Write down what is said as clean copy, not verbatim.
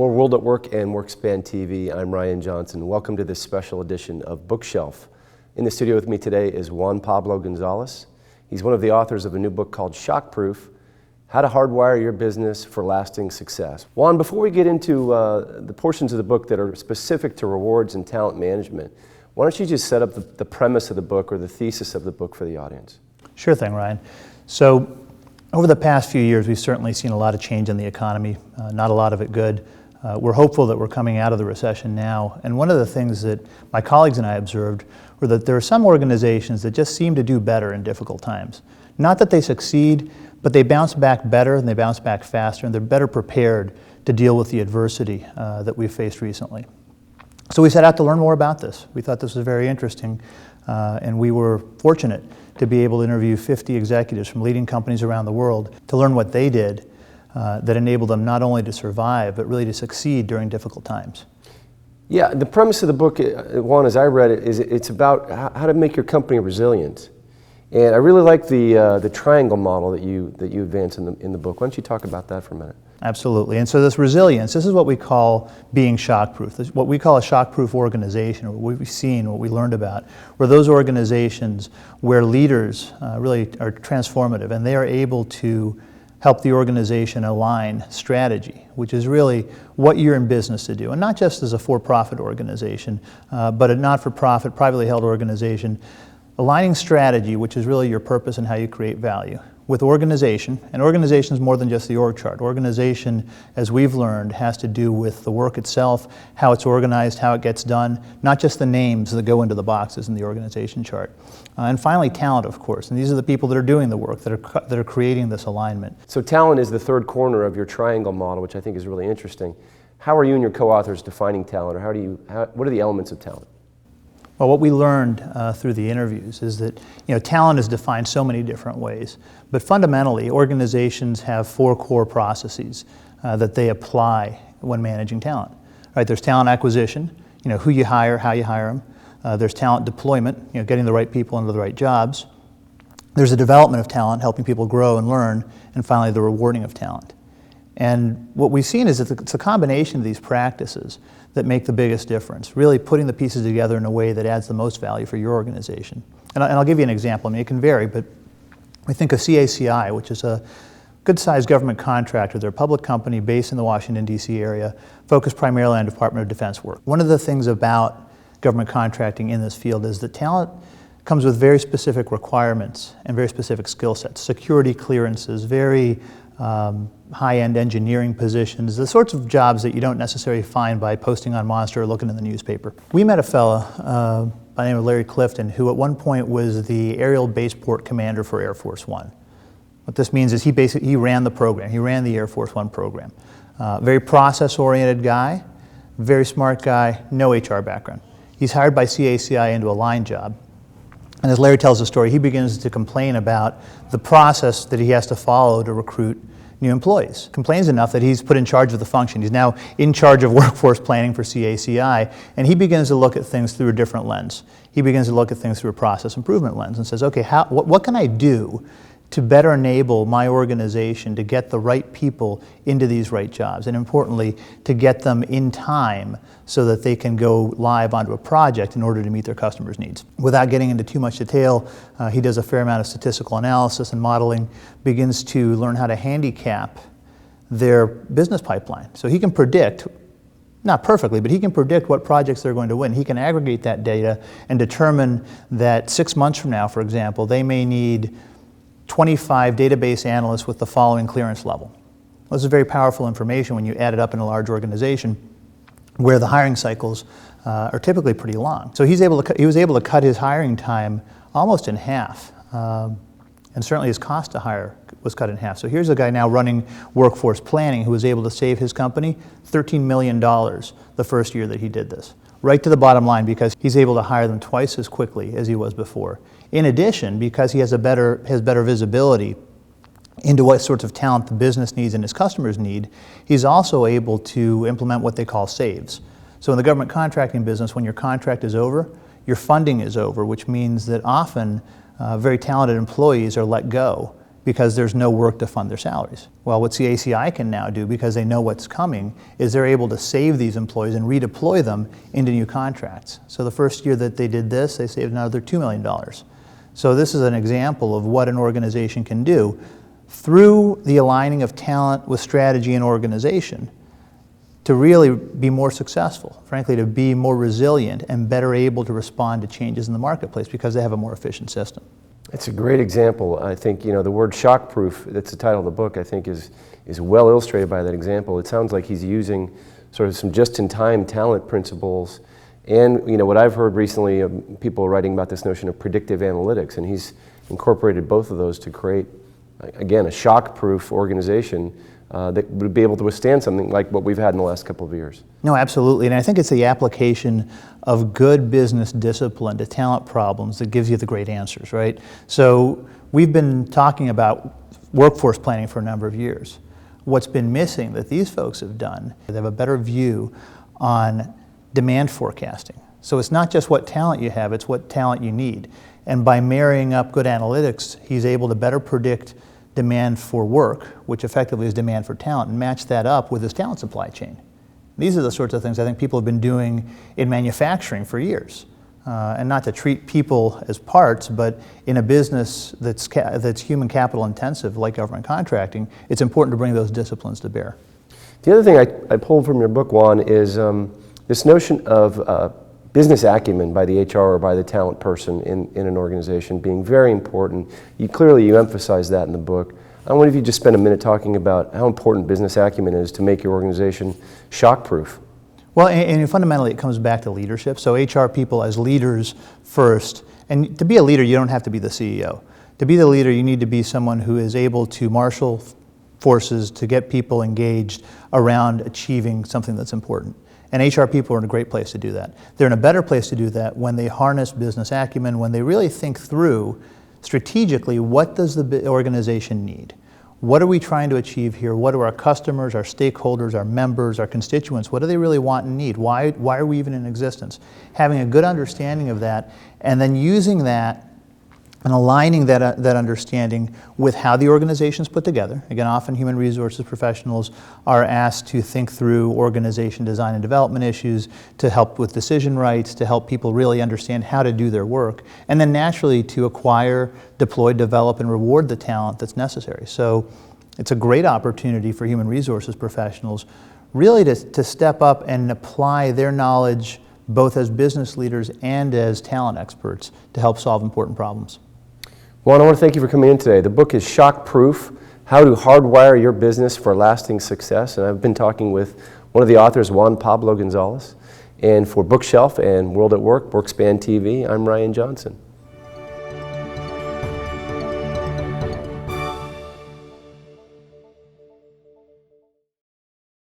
For WorldatWork and WorkSpan TV, I'm Ryan Johnson. Welcome to this special edition of Bookshelf. In the studio with me today is Juan Pablo González. He's one of the authors of a new book called Shockproof, How to Hardwire Your Business for Lasting Success. Juan, before we get into the portions of the book that are specific to rewards and talent management, why don't you just set up the premise of the book or the thesis of the book for the audience? Sure thing, Ryan. So, over the past few years, we've certainly seen a lot of change in the economy, not a lot of it good. We're hopeful that we're coming out of the recession now. And one of the things that my colleagues and I observed were that there are some organizations that just seem to do better in difficult times. Not that they succeed, but they bounce back better and they bounce back faster, and they're better prepared to deal with the adversity that we've faced recently. So we set out to learn more about this. We thought this was very interesting, and we were fortunate to be able to interview 50 executives from leading companies around the world to learn what they did that enabled them not only to survive, but really to succeed during difficult times. Yeah, the premise of the book, Juan, as I read it, is it's about how to make your company resilient. And I really like the triangle model that you advance in the book. Why don't you talk about that for a minute? Absolutely. And so this resilience, this is what we call being shockproof. This is what we call a shockproof organization, or what we've seen, what we learned about, were those organizations where leaders really are transformative, and they are able to help the organization align strategy, which is really what you're in business to do. And not just as a for-profit organization, but a not-for-profit, privately held organization. Aligning strategy, which is really your purpose and how you create value, with organization. And organization is more than just the org chart. Organization, as we've learned, has to do with the work itself, how it's organized, how it gets done, not just the names that go into the boxes in the organization chart. And finally, talent, of course. And these are the people that are doing the work, that are creating this alignment. So talent is the third corner of your triangle model, which I think is really interesting. How are you and your co-authors defining talent, or what are the elements of talent? Well, what we learned through the interviews is that talent is defined so many different ways, but fundamentally organizations have four core processes that they apply when managing talent. Right? There's talent acquisition, who you hire, how you hire them. There's talent deployment, getting the right people into the right jobs. There's the development of talent, helping people grow and learn, and finally the rewarding of talent. And what we've seen is that it's a combination of these practices that make the biggest difference, really putting the pieces together in a way that adds the most value for your organization. And I'll give you an example. I mean, it can vary, but we think of CACI, which is a good-sized government contractor. They're a public company based in the Washington, D.C. area, focused primarily on Department of Defense work. One of the things about government contracting in this field is that talent comes with very specific requirements and very specific skill sets, security clearances, very high-end engineering positions, the sorts of jobs that you don't necessarily find by posting on Monster or looking in the newspaper. We met a fella by the name of Larry Clifton, who at one point was the aerial baseport commander for Air Force One. What this means is he ran the program. He ran the Air Force One program. Very process-oriented guy, very smart guy, no HR background. He's hired by CACI into a line job. And as Larry tells the story, he begins to complain about the process that he has to follow to recruit new employees. Complains enough that he's put in charge of the function. He's now in charge of workforce planning for CACI, and he begins to look at things through a different lens. He begins to look at things through a process improvement lens and says, okay, what can I do to better enable my organization to get the right people into these right jobs, and importantly, to get them in time so that they can go live onto a project in order to meet their customers' needs. Without getting into too much detail, he does a fair amount of statistical analysis and modeling, begins to learn how to handicap their business pipeline. So he can predict, not perfectly, but he can predict what projects they're going to win. He can aggregate that data and determine that 6 months from now, for example, they may need 25 database analysts with the following clearance level. Well, this is very powerful information when you add it up in a large organization where the hiring cycles are typically pretty long. So he was able to cut his hiring time almost in half, and certainly his cost to hire was cut in half. So here's a guy now running workforce planning who was able to save his company $13 million the first year that he did this. Right to the bottom line, because he's able to hire them twice as quickly as he was before. In addition, because he has better visibility into what sorts of talent the business needs and his customers need, he's also able to implement what they call saves. So in the government contracting business, when your contract is over, your funding is over, which means that often very talented employees are let go because there's no work to fund their salaries. Well, what CACI can now do, because they know what's coming, is they're able to save these employees and redeploy them into new contracts. So the first year that they did this, they saved another $2 million. So this is an example of what an organization can do through the aligning of talent with strategy and organization to really be more successful, frankly, to be more resilient and better able to respond to changes in the marketplace because they have a more efficient system. It's a great example. I think, the word shockproof, that's the title of the book, I think is well illustrated by that example. It sounds like he's using sort of some just-in-time talent principles and, what I've heard recently, people writing about this notion of predictive analytics, and he's incorporated both of those to create, again, a shockproof organization that would be able to withstand something like what we've had in the last couple of years. No, absolutely, and I think it's the application of good business discipline to talent problems that gives you the great answers, right? So we've been talking about workforce planning for a number of years. What's been missing that these folks have done, they have a better view on demand forecasting. So it's not just what talent you have, it's what talent you need. And by marrying up good analytics, he's able to better predict demand for work, which effectively is demand for talent, and match that up with his talent supply chain. These are the sorts of things I think people have been doing in manufacturing for years. And not to treat people as parts, but in a business that's human capital intensive, like government contracting, it's important to bring those disciplines to bear. The other thing I pulled from your book, Juan, is this notion of business acumen by the HR or by the talent person in an organization being very important. You emphasize that in the book. I wonder if you just spend a minute talking about how important business acumen is to make your organization shockproof. Well, and fundamentally it comes back to leadership. So HR people as leaders first, and to be a leader you don't have to be the CEO. To be the leader you need to be someone who is able to marshal forces to get people engaged around achieving something that's important. And HR people are in a great place to do that. They're in a better place to do that when they harness business acumen, when they really think through strategically what does the organization need? What are we trying to achieve here? What do our customers, our stakeholders, our members, our constituents, what do they really want and need? Why are we even in existence? Having a good understanding of that and then using that and aligning that understanding with how the organization's put together. Again, often human resources professionals are asked to think through organization design and development issues, to help with decision rights, to help people really understand how to do their work, and then naturally to acquire, deploy, develop, and reward the talent that's necessary. So it's a great opportunity for human resources professionals really to step up and apply their knowledge both as business leaders and as talent experts to help solve important problems. Juan, I want to thank you for coming in today. The book is Shockproof, How to Hardwire Your Business for Lasting Success. And I've been talking with one of the authors, Juan Pablo González. And for Bookshelf and WorldatWork, WorkSpan TV, I'm Ryan Johnson.